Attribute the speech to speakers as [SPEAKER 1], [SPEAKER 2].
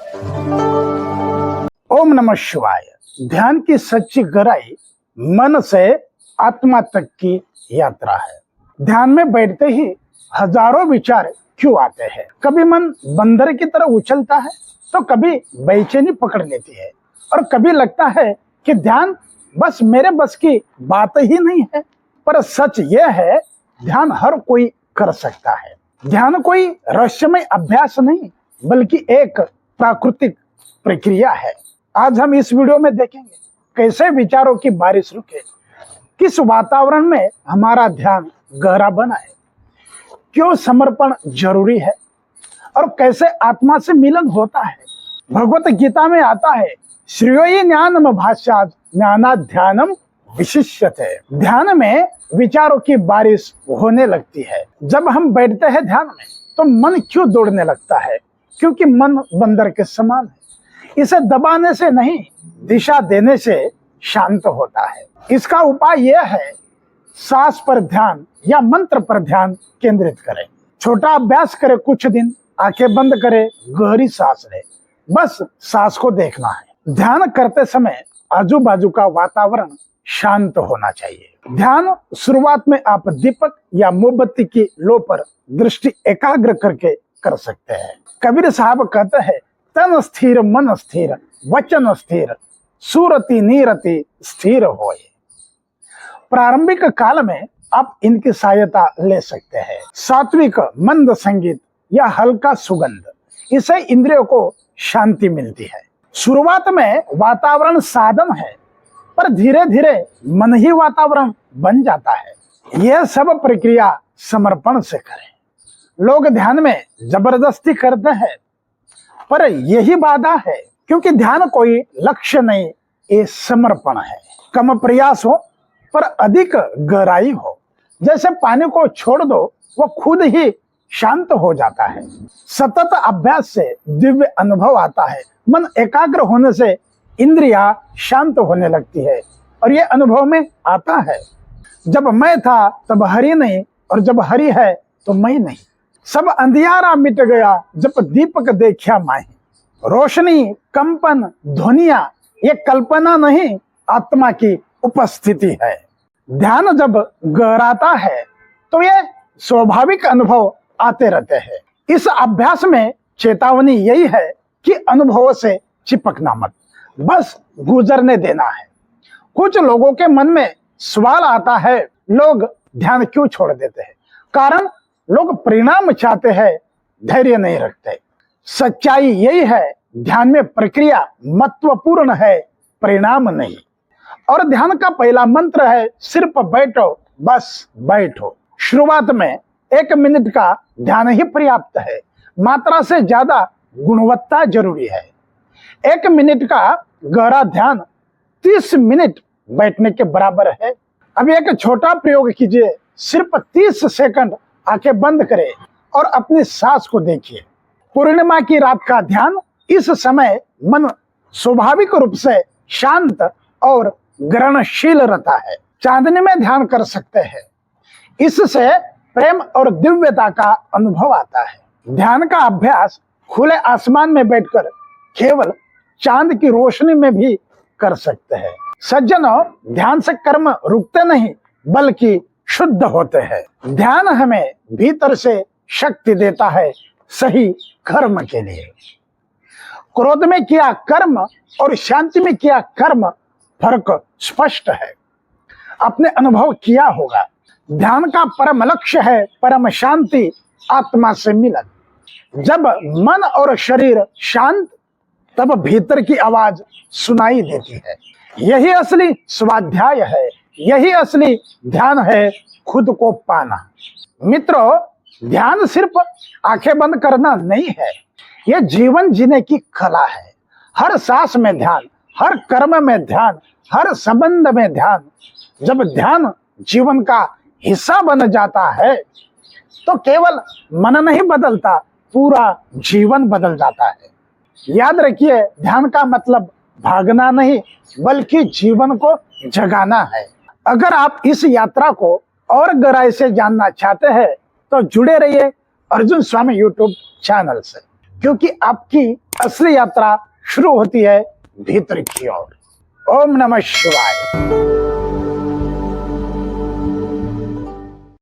[SPEAKER 1] ओम नमः शिवाय। ध्यान की सच्ची गहराई मन से आत्मा तक की यात्रा है। ध्यान में बैठते ही हजारों विचार क्यों आते हैं। कभी मन बंदर की तरह उछलता है तो कभी बेचैनी पकड़ लेती है और कभी लगता है कि ध्यान बस मेरे बस की बात ही नहीं है। पर सच यह है, ध्यान हर कोई कर सकता है। ध्यान कोई रहस्यमय अभ्यास नहीं बल्कि एक प्राकृतिक प्रक्रिया है। आज हम इस वीडियो में देखेंगे कैसे विचारों की बारिश रुके, किस वातावरण में हमारा ध्यान गहरा बनाए, क्यों समर्पण जरूरी है और कैसे आत्मा से मिलन होता है। भगवत गीता में आता है, श्रेयो ज्ञानम भाष्यात् ज्ञानात् ध्यानम विशिष्यते। ध्यान में विचारों की बारिश होने लगती है। जब हम बैठते हैं ध्यान में तो मन क्यों दौड़ने लगता है? क्योंकि मन बंदर के समान है। इसे दबाने से नहीं, दिशा देने से शांत होता है। इसका उपाय यह है, सांस पर ध्यान या मंत्र पर ध्यान केंद्रित करें। छोटा अभ्यास करें, कुछ दिन आंखें बंद करें, गहरी सांस लें, बस सांस को देखना है। ध्यान करते समय आजू बाजू का वातावरण शांत होना चाहिए। ध्यान शुरुआत में आप दीपक या मोमबत्ती की लो पर दृष्टि एकाग्र करके कर सकते हैं। कबीर साहब कहते हैं, तन स्थिर मन स्थिर वचन स्थिर सूरति नीरति स्थिर होए। प्रारंभिक काल में आप इनकी सहायता ले सकते हैं। सात्विक मंद संगीत या हल्का सुगंध, इसे इंद्रियों को शांति मिलती है। शुरुआत में वातावरण साधन है, पर धीरे धीरे मन ही वातावरण बन जाता है। यह सब प्रक्रिया समर्पण से करें। लोग ध्यान में जबरदस्ती करते हैं, पर यही बाधा है, क्योंकि ध्यान कोई लक्ष्य नहीं, ये समर्पण है। कम प्रयास हो पर अधिक गहराई हो। जैसे पानी को छोड़ दो, वो खुद ही शांत हो जाता है। सतत अभ्यास से दिव्य अनुभव आता है। मन एकाग्र होने से इंद्रियां शांत होने लगती है और ये अनुभव में आता है, जब मैं था तब हरि नहीं और जब हरि है तो मैं नहीं। सब अंधियारा मिट गया जब दीपक देखा माही। रोशनी, कंपन, ध्वनिया ये कल्पना नहीं, आत्मा की उपस्थिति है। ध्यान जब गहराता है तो ये स्वाभाविक अनुभव आते रहते हैं। इस अभ्यास में चेतावनी यही है कि अनुभवों से चिपकना मत, बस गुजरने देना है। कुछ लोगों के मन में सवाल आता है, लोग ध्यान क्यों छोड़ देते हैं? कारण लोग परिणाम चाहते हैं, धैर्य नहीं रखते। सच्चाई यही है, ध्यान में प्रक्रिया महत्वपूर्ण है, परिणाम नहीं। और ध्यान का पहला मंत्र है, सिर्फ बैठो, बस बैठो। शुरुआत में 1 मिनट का ध्यान ही पर्याप्त है। मात्रा से ज्यादा गुणवत्ता जरूरी है। 1 मिनट का गहरा ध्यान 30 मिनट बैठने के बराबर है। अब एक छोटा प्रयोग कीजिए, सिर्फ 30 सेकंड आंखें बंद करें और अपनी सांस को देखिए। पूर्णिमा की रात का ध्यान, इस समय मन स्वाभाविक रूप से शांत और ग्रहणशील रहता है। चांदनी में ध्यान कर सकते हैं, इससे प्रेम और दिव्यता का अनुभव आता है। ध्यान का अभ्यास खुले आसमान में बैठकर केवल चांद की रोशनी में भी कर सकते हैं। सज्जनों, ध्यान से कर्म रुकते नहीं बल्कि शुद्ध होते हैं। ध्यान हमें भीतर से शक्ति देता है सही कर्म के लिए। क्रोध में किया कर्म और शांति में किया कर्म, फर्क स्पष्ट है। अपने अनुभव किया होगा। ध्यान का परम लक्ष्य है परम शांति, आत्मा से मिलन। जब मन और शरीर शांत, तब भीतर की आवाज सुनाई देती है। यही असली स्वाध्याय है, यही असली ध्यान है, खुद को पाना। मित्रों, ध्यान सिर्फ आंखें बंद करना नहीं है, यह जीवन जीने की कला है। हर सांस में ध्यान, हर कर्म में ध्यान, हर संबंध में ध्यान। जब ध्यान जीवन का हिस्सा बन जाता है तो केवल मन नहीं बदलता, पूरा जीवन बदल जाता है। याद रखिए, ध्यान का मतलब भागना नहीं बल्कि जीवन को जगाना है। अगर आप इस यात्रा को और गहराई से जानना चाहते हैं तो जुड़े रहिए अर्जुन स्वामी यूट्यूब चैनल से। क्योंकि आपकी असली यात्रा शुरू होती है भीतर की ओर। ओम नमः शिवाय।